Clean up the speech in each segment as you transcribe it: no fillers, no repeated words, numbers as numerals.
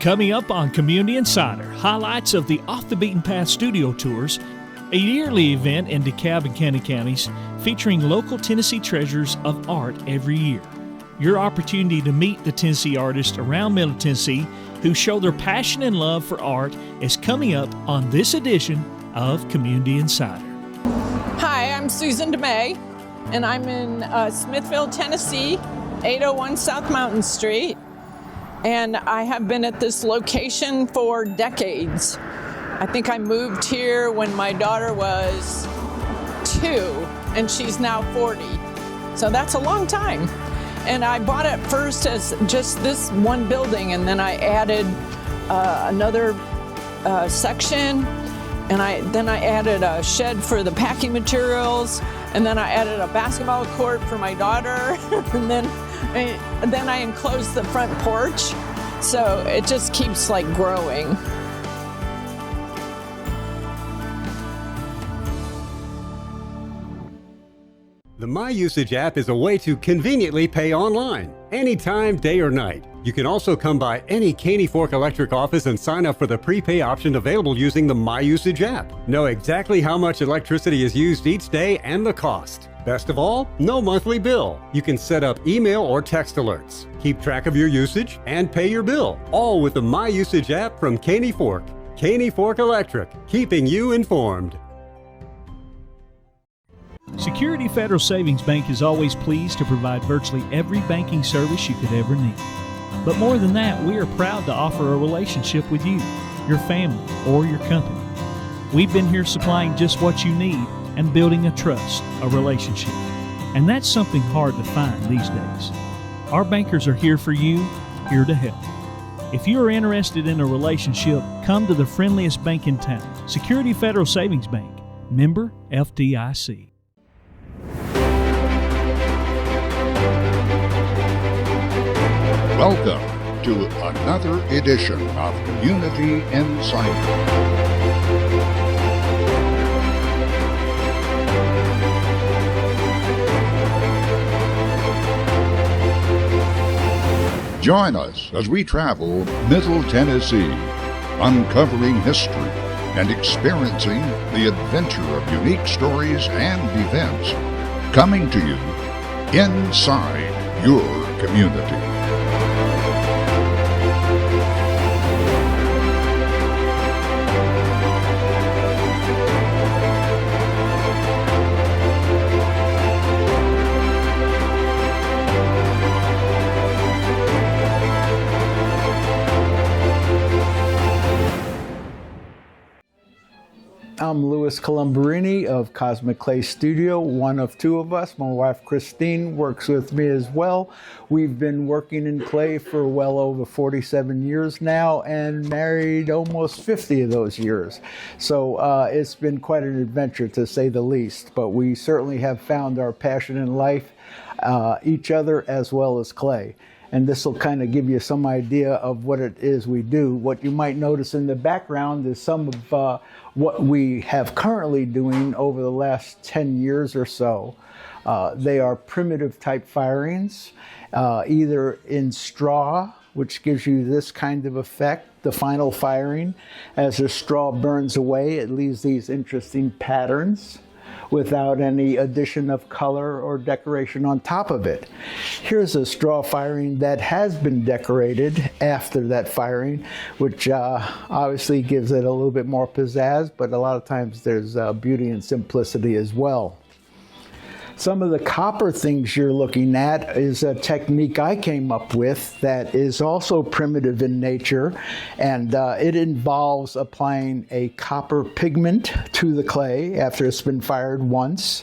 Coming up on Community Insider, highlights of the Off the Beaten Path studio tours, a yearly event in DeKalb and Cannon counties featuring local Tennessee treasures of art every year. Your opportunity to meet the Tennessee artists around Middle Tennessee who show their passion and love for art is coming up on this edition of Community Insider. Hi, I'm Susan DeMay, and I'm in Smithville, Tennessee, 801 South Mountain Street. And I have been at this location for decades. I think I moved here when my daughter was 2, and she's now 40. So that's a long time. And I bought it first as just this one building, and then I added another section, and then I added a shed for the packing materials, and then I added a basketball court for my daughter, and then I enclosed the front porch, so it just keeps like growing. The My Usage app is a way to conveniently pay online, anytime, day or night. You can also come by any Caney Fork Electric office and sign up for the prepay option available using the My Usage app. Know exactly how much electricity is used each day and the cost. Best of all, no monthly bill. You can set up email or text alerts, keep track of your usage, and pay your bill, all with the My Usage app from Caney Fork. Caney Fork Electric, keeping you informed. Security Federal Savings Bank is always pleased to provide virtually every banking service you could ever need. But more than that, we are proud to offer a relationship with you, your family, or your company. We've been here supplying just what you need and building a trust, a relationship. And that's something hard to find these days. Our bankers are here for you, here to help. If you are interested in a relationship, come to the friendliest bank in town, Security Federal Savings Bank, member FDIC. Welcome to another edition of Community Insider. Join us as we travel Middle Tennessee, uncovering history and experiencing the adventure of unique stories and events coming to you inside your community. I'm Louis Colombarini of Cosmic Clay Studio, one of 2 of us. My wife Christine works with me as well. We've been working in clay for well over 47 years now and married almost 50 of those years. So it's been quite an adventure to say the least, but we certainly have found our passion in life, each other as well as clay. And this will kind of give you some idea of what it is we do. What you might notice in the background is some of what we have currently doing over the last 10 years or so. They are primitive type firings, either in straw, which gives you this kind of effect, the final firing. As the straw burns away, it leaves these interesting patterns without any addition of color or decoration on top of it. Here's a straw firing that has been decorated after that firing, which obviously gives it a little bit more pizzazz, but a lot of times there's beauty and simplicity as well. Some of the copper things you're looking at is a technique I came up with that is also primitive in nature, and it involves applying a copper pigment to the clay after it's been fired once,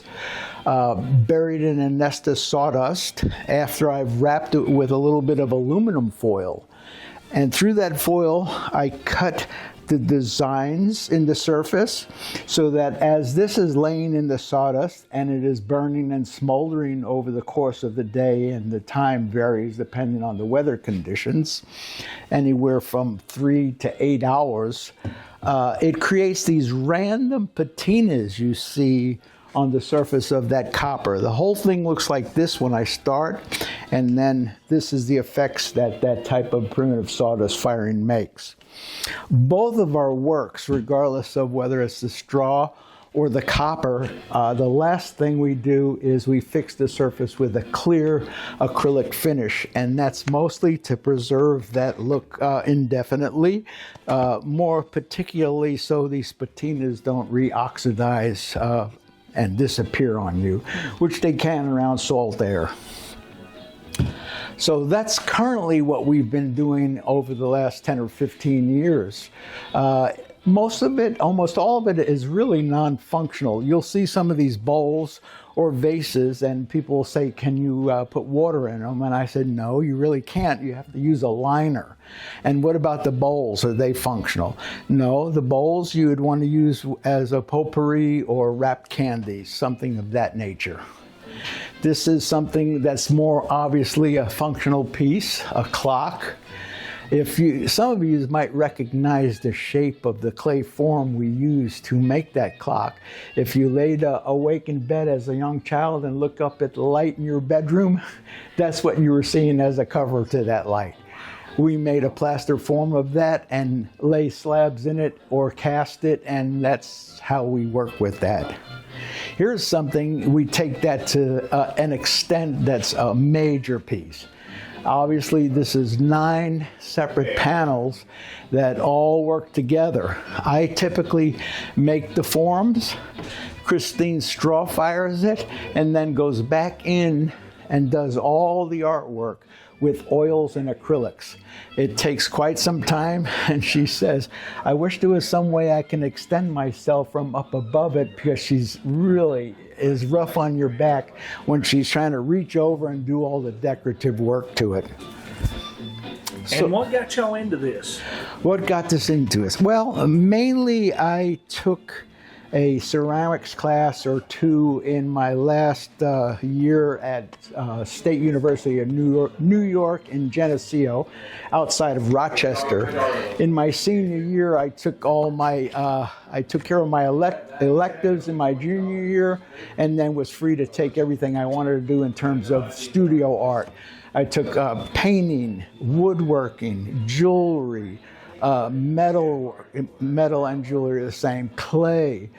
buried in a nest of sawdust after I've wrapped it with a little bit of aluminum foil. And through that foil, I cut the designs in the surface so that as this is laying in the sawdust and it is burning and smoldering over the course of the day, and the time varies depending on the weather conditions, anywhere from 3 to 8 hours, it creates these random patinas you see on the surface of that copper. The whole thing looks like this when I start, And then this is the effects that that type of primitive sawdust firing makes. Both of our works, regardless of whether it's the straw or the copper, the last thing we do is we fix the surface with a clear acrylic finish, and that's mostly to preserve that look indefinitely, more particularly so these patinas don't re-oxidize and disappear on you, which they can around salt air. So that's currently what we've been doing over the last 10 or 15 years. Most of it, almost all of it, is really non-functional. You'll see some of these bowls or vases and people will say, can you put water in them? And I said, no, you really can't. You have to use a liner. And what about the bowls? Are they functional? No, the bowls you would want to use as a potpourri or wrapped candies, something of that nature. This is something that's more obviously a functional piece, a clock. Some of you might recognize the shape of the clay form we use to make that clock. If you laid awake in bed as a young child and looked up at the light in your bedroom, that's what you were seeing as a cover to that light. We made a plaster form of that and lay slabs in it or cast it, and that's how we work with that. Here's something, we take that to an extent that's a major piece. Obviously, this is 9 separate panels that all work together. I typically make the forms, Christine straw fires it, and then goes back in and does all the artwork with oils and acrylics. It takes quite some time, and she says, I wish there was some way I can extend myself from up above it, because she's really is rough on your back when she's trying to reach over and do all the decorative work to it. And what got y'all into this? What got us into this? Well, mainly I took a ceramics class or two in my last year at State University of New York in Geneseo, outside of Rochester. In my senior year, I took care of my electives in my junior year, and then was free to take everything I wanted to do in terms of studio art. I took painting, woodworking, jewelry, metal and jewelry the same, clay.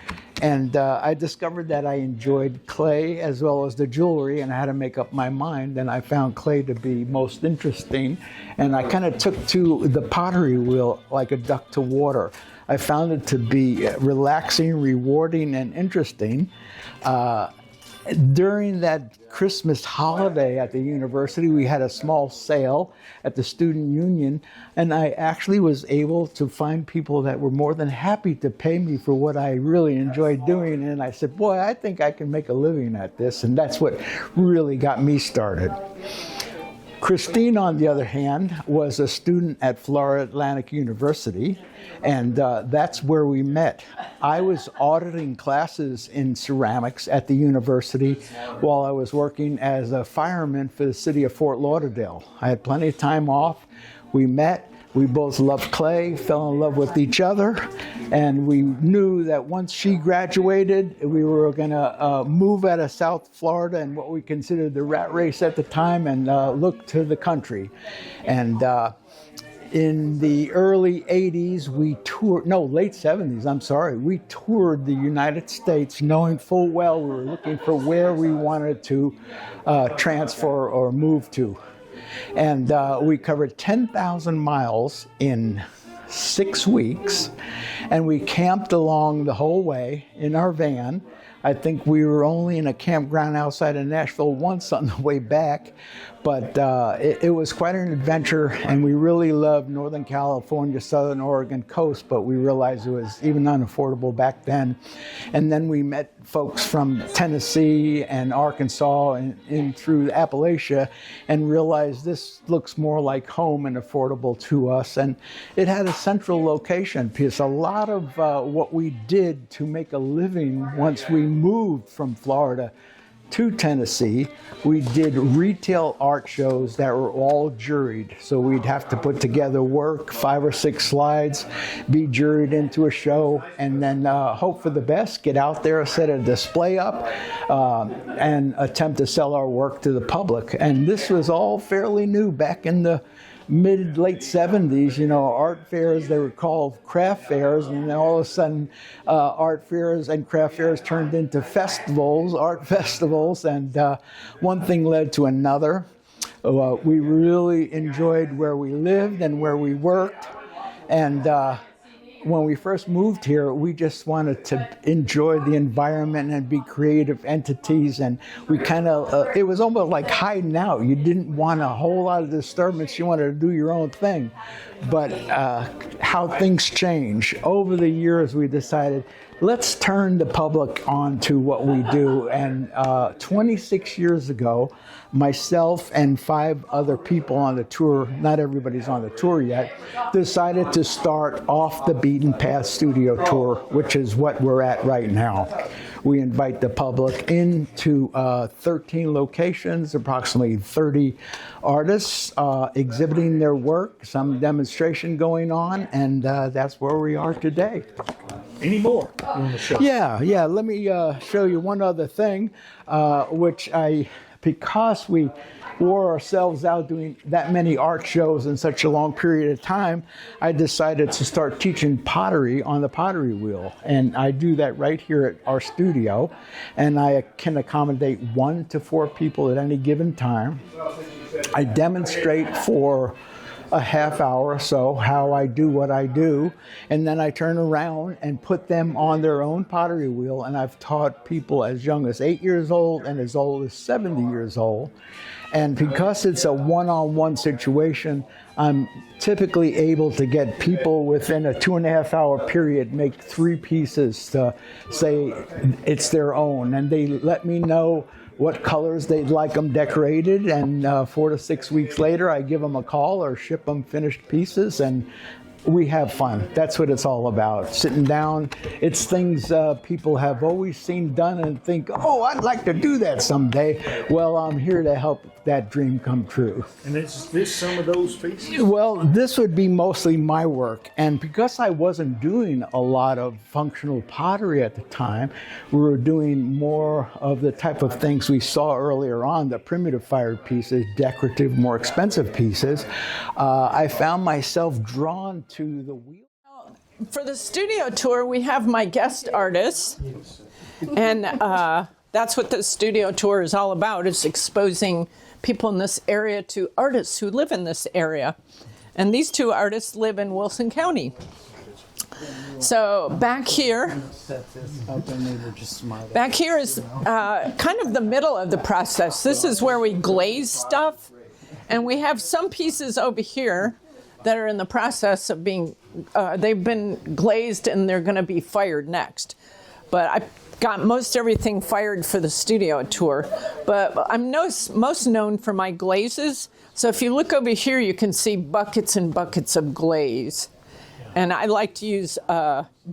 And I discovered that I enjoyed clay as well as the jewelry, and I had to make up my mind, and I found clay to be most interesting. And I kind of took to the pottery wheel like a duck to water. I found it to be relaxing, rewarding, and interesting. During that Christmas holiday at the university, we had a small sale at the student union, and I actually was able to find people that were more than happy to pay me for what I really enjoyed doing. And I said, boy, I think I can make a living at this. And that's what really got me started. Christine, on the other hand, was a student at Florida Atlantic University, and that's where we met. I was auditing classes in ceramics at the university while I was working as a fireman for the city of Fort Lauderdale. I had plenty of time off. We met. We both loved clay, fell in love with each other, and we knew that once she graduated, we were going to move out of South Florida and what we considered the rat race at the time, and look to the country. And in the early 80s, late 70s, I'm sorry, we toured the United States knowing full well we were looking for where we wanted to transfer or move to. And we covered 10,000 miles in 6 weeks, and we camped along the whole way in our van. I think we were only in a campground outside of Nashville once on the way back, but it was quite an adventure, and we really loved Northern California, Southern Oregon coast, but we realized it was even unaffordable back then. And then we met folks from Tennessee and Arkansas and in through Appalachia, and realized this looks more like home and affordable to us. And it had a central location, because a lot of what we did to make a living once we moved from Florida to Tennessee, we did retail art shows that were all juried. So we'd have to put together work, 5 or 6 slides, be juried into a show, and then hope for the best, get out there, set a display up, and attempt to sell our work to the public. And this was all fairly new back in the late 70s. Art fairs, they were called craft fairs, and then all of a sudden art fairs and craft fairs turned into festivals, art festivals, and one thing led to another. We really enjoyed where we lived and where we worked, and when we first moved here, we just wanted to enjoy the environment and be creative entities, and we kind of, it was almost like hiding out. You didn't want a whole lot of disturbance. You wanted to do your own thing. But how things change. Over the years, we decided, let's turn the public on to what we do. And 26 years ago, myself and 5 other people on the tour, not everybody's on the tour yet, decided to start Off the Beaten Path studio tour, which is what we're at right now. We invite the public into 13 locations, approximately 30 artists exhibiting their work, some demonstration going on, and that's where we are today. Any more on the show? Yeah. Let me show you one other thing, which because we wore ourselves out doing that many art shows in such a long period of time, I decided to start teaching pottery on the pottery wheel. And I do that right here at our studio. And I can accommodate 1 to 4 people at any given time. I demonstrate for a half hour or so how I do what I do, and then I turn around and put them on their own pottery wheel. And I've taught people as young as 8 years old and as old as 70 years old. And because it's a one-on-one situation, I'm typically able to get people within a 2.5 hour period make 3 pieces to say it's their own, and they let me know what colors they'd like them decorated, and 4 to 6 weeks later I give them a call or ship them finished pieces, and we have fun. That's what it's all about. Sitting down, it's things people have always seen done and think, oh, I'd like to do that someday. Well, I'm here to help that dream come true. And is this some of those pieces? Well, this would be mostly my work. And because I wasn't doing a lot of functional pottery at the time, we were doing more of the type of things we saw earlier on, the primitive fired pieces, decorative, more expensive pieces. I found myself drawn to the wheel. For the studio tour, we have my guest artists, and that's what the studio tour is all about, is exposing people in this area to artists who live in this area. And these 2 artists live in Wilson County. So back here is kind of the middle of the process. This is where we glaze stuff, and we have some pieces over here that are in the process of being, they've been glazed and they're going to be fired next. But I got most everything fired for the studio tour. But I'm most known for my glazes. So if you look over here, you can see buckets and buckets of glaze. And I like to use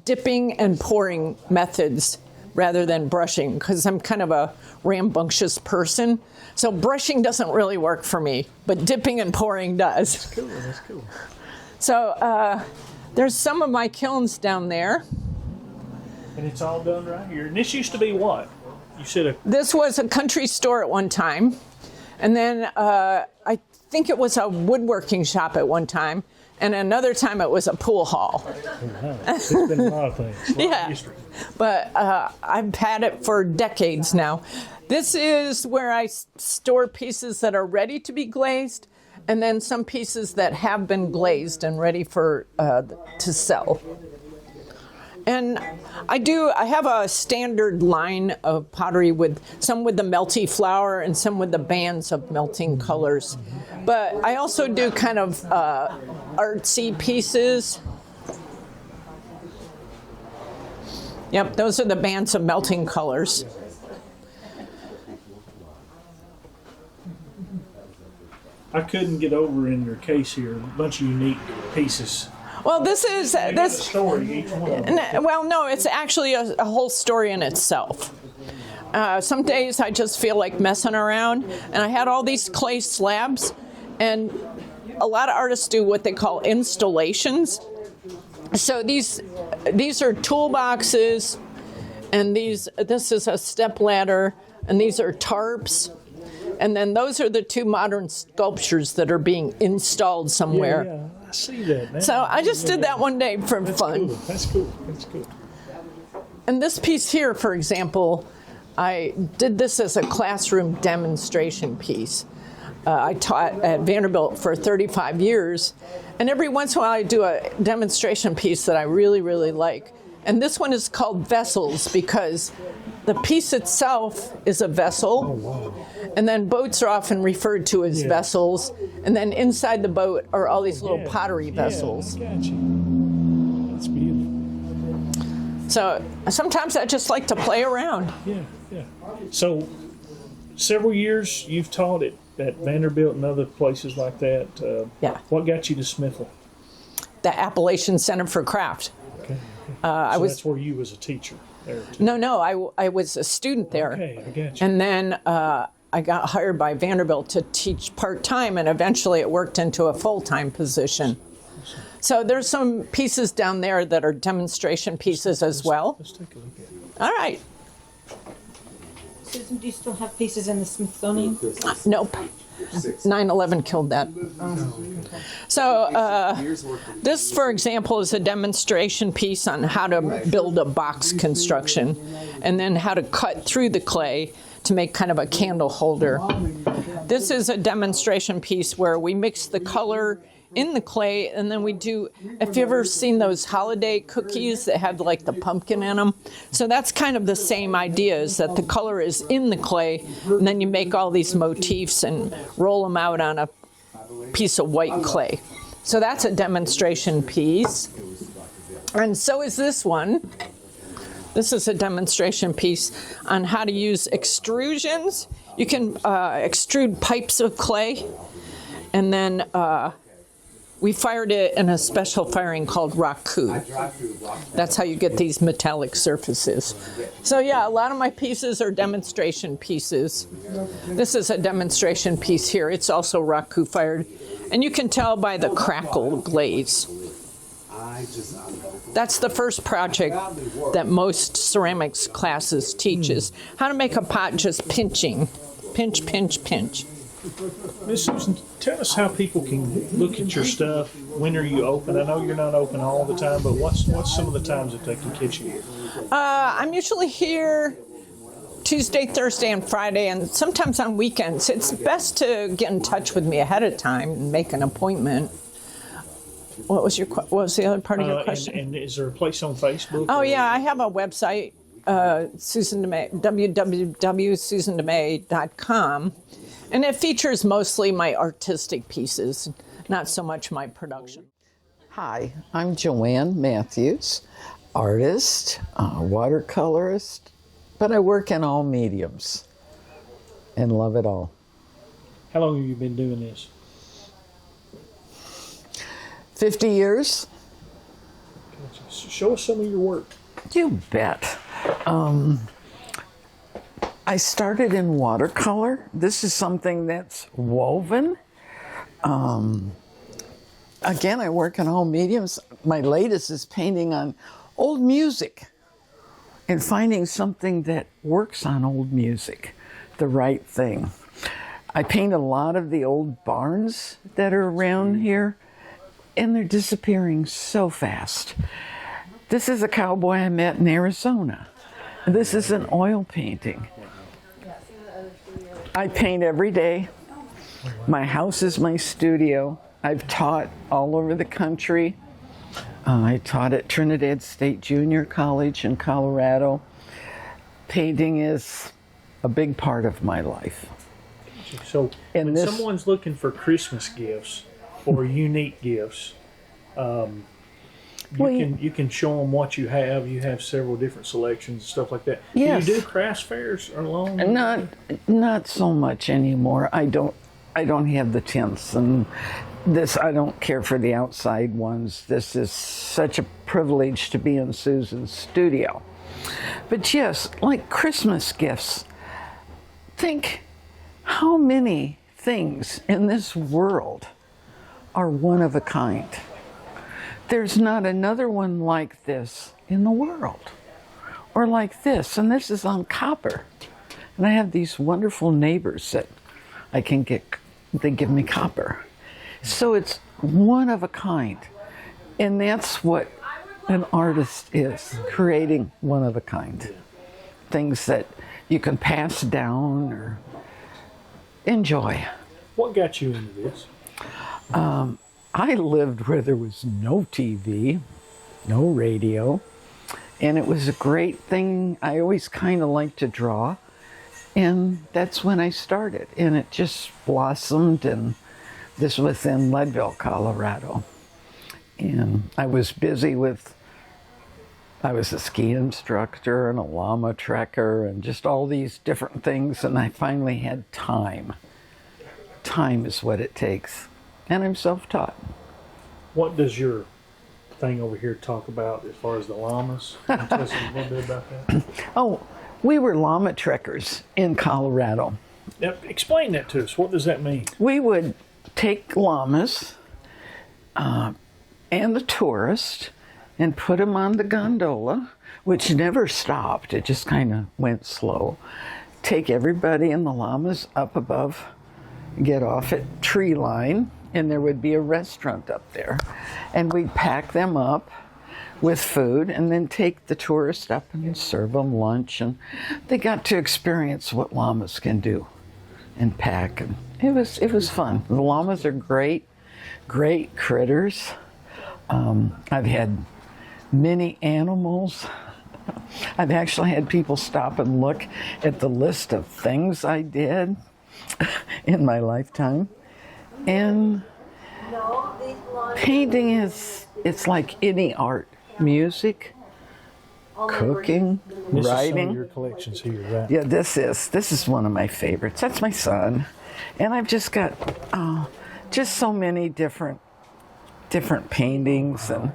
dipping and pouring methods rather than brushing, because I'm kind of a rambunctious person. So brushing doesn't really work for me, but dipping and pouring does. That's cool. So there's some of my kilns down there. And it's all done right here. And this used to be what? You said This was a country store at one time. And then I think it was a woodworking shop at one time. And another time it was a pool hall. It's been a lot of things. Yeah. History. But I've had it for decades now. This is where I store pieces that are ready to be glazed, and then some pieces that have been glazed and ready for to sell. And I have a standard line of pottery with some with the melty flour and some with the bands of melting colors. But I also do kind of artsy pieces. Yep, those are the bands of melting colors. I couldn't get over in your case here a bunch of unique pieces. Well, this is this story, each one. Well, no, it's actually a whole story in itself. Some days I just feel like messing around, and I had all these clay slabs, and a lot of artists do what they call installations. So these are toolboxes, and this is a step ladder, and these are tarps, and then those are the two modern sculptures that are being installed somewhere. Yeah, I see that now. So I just did that one day for fun. Cool. That's cool. That's cool. And this piece here, for example, I did this as a classroom demonstration piece. I taught at Vanderbilt for 35 years, and every once in a while I do a demonstration piece that I really, really like. And this one is called Vessels because the piece itself is a vessel, and then boats are often referred to as vessels, and then inside the boat are all these little pottery vessels. Yeah, I got you. That's beautiful. So sometimes I just like to play around. Yeah. So several years you've taught at Vanderbilt and other places like that. Yeah. What got you to Smithville? The Appalachian Center for Craft. Okay. That's where you was a teacher there too. No, I was a student there. Okay, I got you. And then I got hired by Vanderbilt to teach part-time, and eventually it worked into a full-time position. So there's some pieces down there that are demonstration pieces as well. Let's take a look at it. All right. Susan, do you still have pieces in the Smithsonian? Nope. 9/11 killed that. So this, for example, is a demonstration piece on how to build a box construction and then how to cut through the clay to make kind of a candle holder. This is a demonstration piece where we mix the color in the clay, and then we do, if you've ever seen those holiday cookies that have like the pumpkin in them, so that's kind of the same idea, is that the color is in the clay, and then you make all these motifs and roll them out on a piece of white clay. So that's a demonstration piece. And so is this one. This is a demonstration piece on how to use extrusions. You can extrude pipes of clay, and then we fired it in a special firing called raku. That's how you get these metallic surfaces. So yeah, a lot of my pieces are demonstration pieces. This is a demonstration piece here. It's also raku fired. And you can tell by the crackle glaze. That's the first project that most ceramics classes teaches. How to make a pot just pinching. Pinch, pinch, pinch. Miss Susan, tell us how people can look at your stuff. When are you open? I know you're not open all the time, but what's some of the times that they can catch you? I'm usually here Tuesday, Thursday, and Friday, and sometimes on weekends. It's best to get in touch with me ahead of time and make an appointment. What was the other part of your question? And is there a place on Facebook? Oh, yeah, I have a website, Susan DeMay, www.susandemay.com. And it features mostly my artistic pieces, not so much my production. Hi, I'm Joanne Matthews, artist, watercolorist, but I work in all mediums and love it all. How long have you been doing this? 50 years. Show us some of your work. You bet. I started in watercolor. This is something that's woven. Again, I work in all mediums. My latest is painting on old music and finding something that works on old music, the right thing. I paint a lot of the old barns that are around here, and they're disappearing so fast. This is a cowboy I met in Arizona. This is an oil painting. I paint every day. My house is my studio. I've taught all over the country. I taught at Trinidad State Junior College in Colorado. Painting is a big part of my life. So when someone's looking for Christmas gifts or unique gifts, you can show them what you have. You have several different selections and stuff like that. Yes. Do you do crafts fairs along? Not so much anymore. I don't have the tints, and this, I don't care for the outside ones. This is such a privilege to be in Susan's studio. But yes, like Christmas gifts. Think how many things in this world are one of a kind. There's not another one like this in the world, or like this, and this is on copper. And I have these wonderful neighbors that I can get, they give me copper. So it's one of a kind. And that's what an artist is, creating one of a kind. Things that you can pass down or enjoy. What got you into this? I lived where there was no TV, no radio, and it was a great thing. I always kind of liked to draw, and that's when I started, and it just blossomed, and this was in Leadville, Colorado. And I was busy with, I was a ski instructor and a llama trekker and just all these different things, and I finally had time. Time is what it takes. And I'm self-taught. What does your thing over here talk about as far as the llamas? Can you tell us a little bit about that? Oh, we were llama trekkers in Colorado. Now, explain that to us. What does that mean? We would take llamas and the tourist and put them on the gondola, which never stopped. It just kind of went slow. Take everybody and the llamas up above, get off at tree line, and there would be a restaurant up there. And we'd pack them up with food and then take the tourists up and serve them lunch. And they got to experience what llamas can do and pack. And it was fun. The llamas are great critters. I've had many animals. I've actually had people stop and look at the list of things I did in my lifetime. And painting it's like any art. Music, cooking, This writing. is some of your collections here, right? Yeah, this is one of my favorites. That's my son. And I've just got just so many different paintings and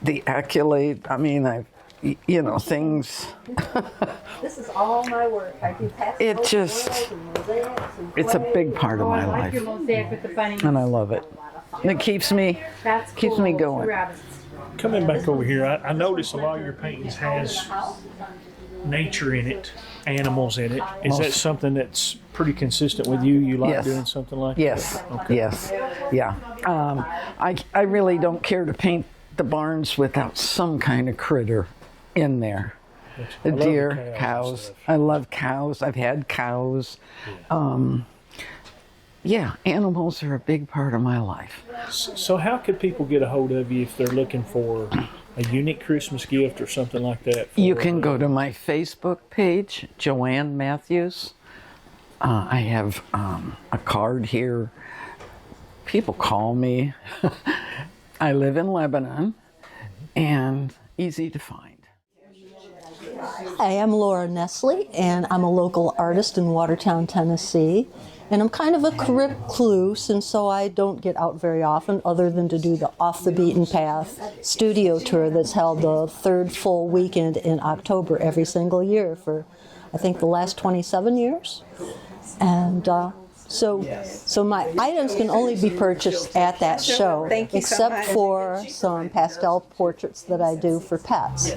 the accolade. I mean, things. This is all my work. I do It's a big part of my life. And I love it. And it keeps me going. Coming back over here, I notice a lot of your paintings has nature in it, animals in it. Is that something that's pretty consistent with you? You like doing something like yes. that? Okay. Yes. Yeah. I really don't care to paint the barns without some kind of critter in there. I The love deer, the cows. I love cows. I've had cows. Animals are a big part of my life. So how could people get a hold of you if they're looking for a unique Christmas gift or something like that? You can go to my Facebook page, Joanne Matthews. I have a card here. People call me. I live in Lebanon and easy to find. Hi, I'm Laura Nestle, and I'm a local artist in Watertown, Tennessee. And I'm kind of a recluse, and so I don't get out very often other than to do the Off the Beaten Path studio tour that's held the third full weekend in October every single year for, I think, the last 27 years. And so my items can only be purchased at that show, except for some pastel portraits that I do for pets.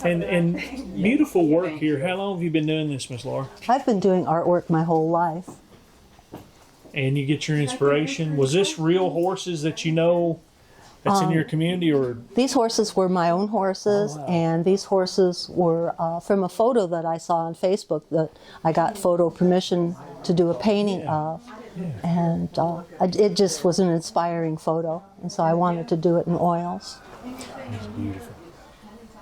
And beautiful work here. How long have you been doing this, Miss Laura? I've been doing artwork my whole life. And you get your inspiration. Was this real horses that you know that's in your community, or? These horses were my own horses, and these horses were from a photo that I saw on Facebook that I got photo permission to do a painting of. And it just was an inspiring photo, and so I wanted to do it in oils. That's beautiful.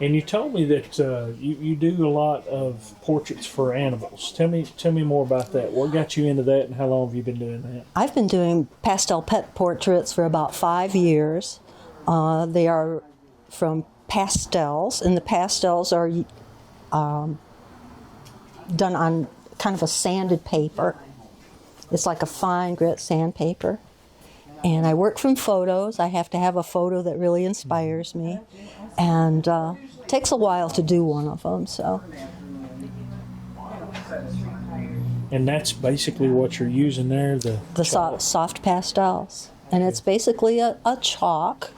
And you told me that you do a lot of portraits for animals. Tell me more about that. What got you into that, and how long have you been doing that? I've been doing pastel pet portraits for about 5 years. They are from pastels, and the pastels are done on kind of a sanded paper. It's like a fine grit sandpaper. And I work from photos. I have to have a photo that really inspires me. And takes a while to do one of them. So And that's basically what you're using there, the soft pastels. And it's basically a chalk,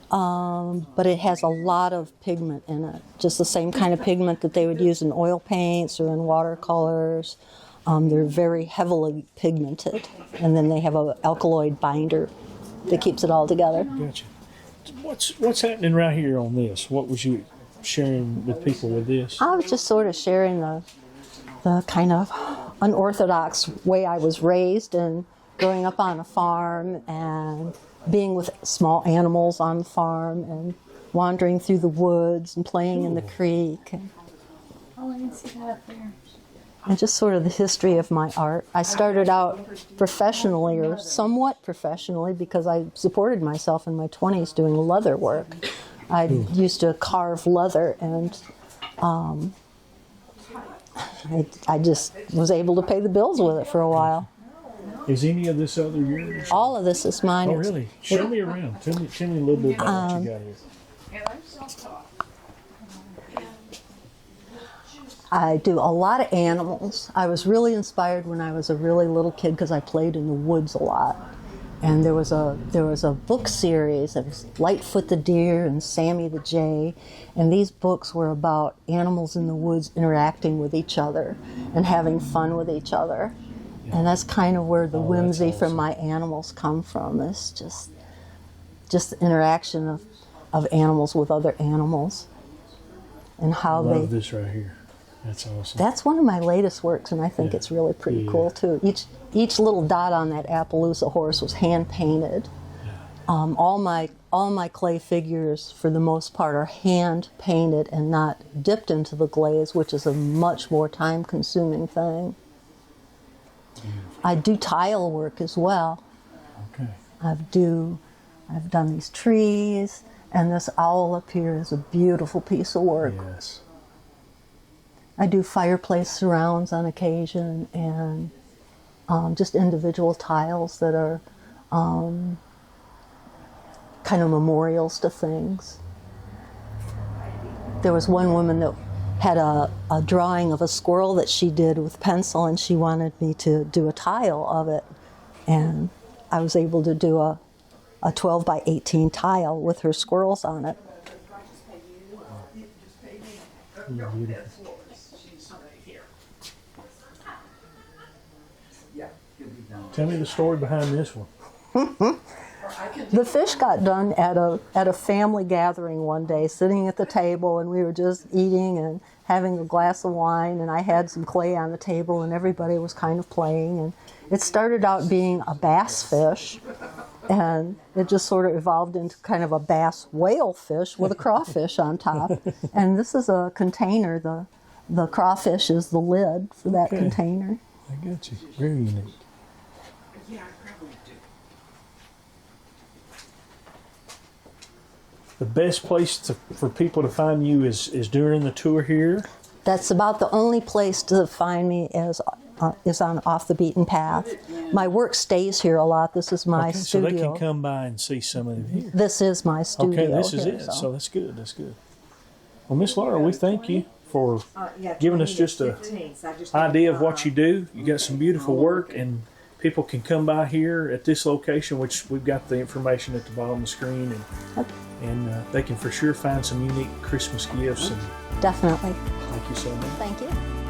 but it has a lot of pigment in it. Just the same kind of pigment that they would use in oil paints or in watercolors. They're very heavily pigmented. And then they have an alkaloid binder that keeps it all together. Gotcha. What's happening right here on this? What was you sharing with people with this? I was just sort of sharing the kind of unorthodox way I was raised and growing up on a farm and being with small animals on the farm and wandering through the woods and playing in the creek. Oh, I didn't see that up there. And just sort of the history of my art. I started out professionally, or somewhat professionally, because I supported myself in my 20s doing leather work. I used to carve leather, and I just was able to pay the bills with it for a while. Is any of this other yours? All of this is mine. Oh, really? Show me around. Tell me a little bit about what you got here. I do a lot of animals. I was really inspired when I was a really little kid because I played in the woods a lot. And there was a book series. It was Lightfoot the Deer and Sammy the Jay. And these books were about animals in the woods interacting with each other and having fun with each other. Yeah. And that's kind of where the whimsy from my animals come from. It's just the interaction of animals with other animals. And how I love this right here. That's awesome. That's one of my latest works, and I think it's really pretty cool too. Each little dot on that Appaloosa horse was hand painted. Yeah. All my clay figures, for the most part, are hand painted and not dipped into the glaze, which is a much more time-consuming thing. I do tile work as well. Okay. I've done these trees, and this owl up here is a beautiful piece of work. Yes. I do fireplace surrounds on occasion, and just individual tiles that are kind of memorials to things. There was one woman that had a drawing of a squirrel that she did with pencil, and she wanted me to do a tile of it. And I was able to do a 12 by 18 tile with her squirrels on it. Beautiful. Tell me the story behind this one. The fish got done at a family gathering one day, sitting at the table, and we were just eating and having a glass of wine, and I had some clay on the table, and everybody was kind of playing, and it started out being a bass fish, and it just sort of evolved into kind of a bass whale fish with a crawfish on top. And this is a container. The crawfish is the lid for that container. I got you. Very unique. The best place for people to find you is during the tour here? That's about the only place to find me is on Off the Beaten Path. My work stays here a lot. This is my studio. So they can come by and see some of it here. This is my studio. Okay, this is here, it. So that's good. That's good. Well, Miss Laura, we thank you for giving us just an idea of what you do. You got some beautiful work, and people can come by here at this location, which we've got the information at the bottom of the screen, and they can for sure find some unique Christmas gifts. And definitely. Thank you so much. Thank you.